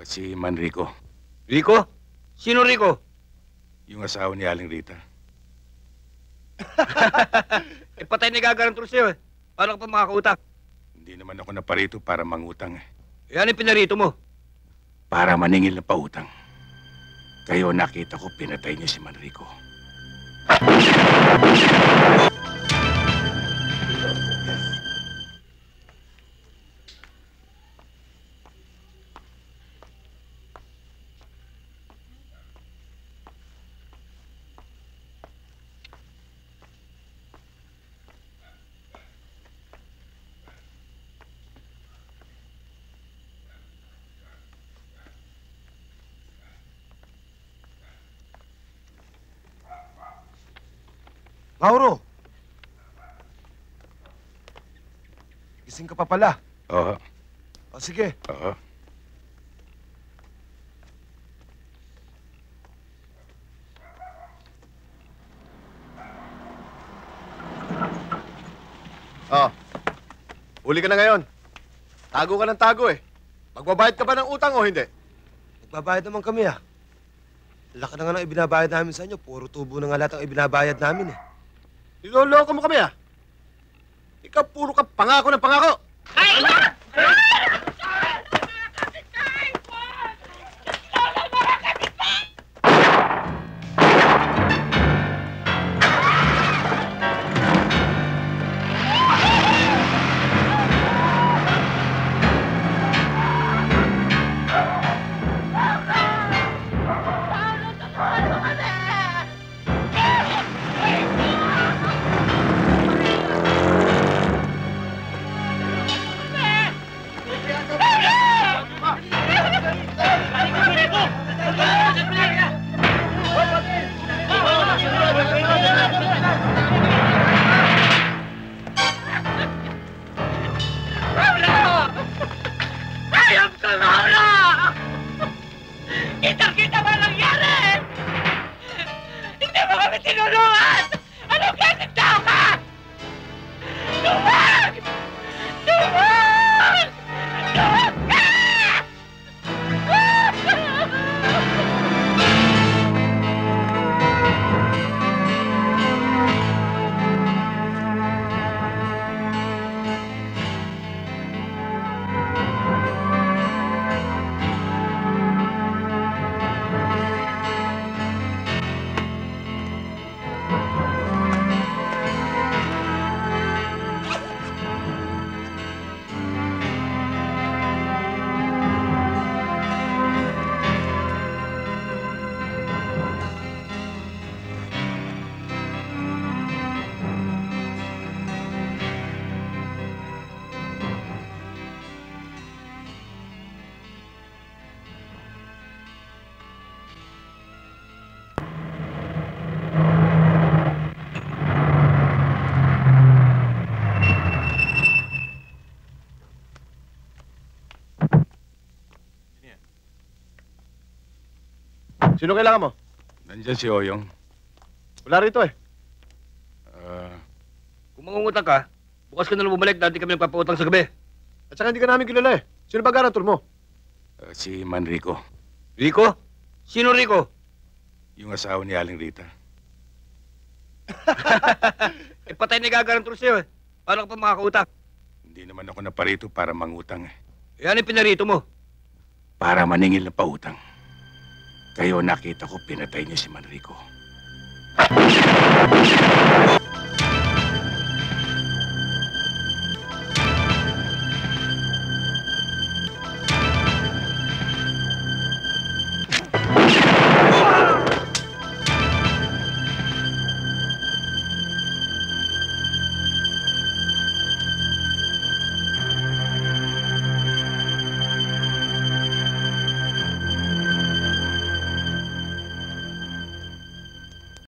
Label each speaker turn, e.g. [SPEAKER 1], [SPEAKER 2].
[SPEAKER 1] Si Manrico.
[SPEAKER 2] Rico? Sino Rico?
[SPEAKER 1] Yung asawa ni Aling Rita.
[SPEAKER 2] Patay na gagarantor sa'yo eh. Paano ka pa makakautang?
[SPEAKER 1] Hindi naman ako naparito para mangutang eh.
[SPEAKER 2] Ano yung pinarito mo?
[SPEAKER 1] Para maningil na pautang. Kayo nakita ko pinatay niya si Manrico.
[SPEAKER 3] Mauro! Gising ka pa pala.
[SPEAKER 1] Oo.
[SPEAKER 3] O sige.
[SPEAKER 1] Oo.
[SPEAKER 4] Huli ka na ngayon. Tago ka ng tago eh. Magbabayad ka ba ng utang o hindi?
[SPEAKER 3] Nagbabayad naman kami ah. Laki na nga ng ibinabayad namin sa inyo. Puro tubo na nga lahat ang ibinabayad namin eh.
[SPEAKER 4] Niloloko mo kami ah. Ikaw puro ka pangako ng pangako. Sino kailangan mo?
[SPEAKER 1] Nandyan si Oyong.
[SPEAKER 4] Wala rito eh.
[SPEAKER 2] Kung mangungutang ka, bukas ka na lang bumalik dati kami nagpapautang sa gabi.
[SPEAKER 4] At saka hindi ka namin kilala eh. Sino ba garantor mo?
[SPEAKER 1] Si Manrico.
[SPEAKER 2] Rico? Sino Rico?
[SPEAKER 1] Yung asawa ni Aling Rita.
[SPEAKER 2] Patay na gagarantor sa'yo eh. Paano ka pa makakautang?
[SPEAKER 1] Hindi naman ako naparito para mangutang eh.
[SPEAKER 2] Ano yung pinarito mo?
[SPEAKER 1] Para maningil na pautang. Kayo nakita ko pinatay niya si Manrico.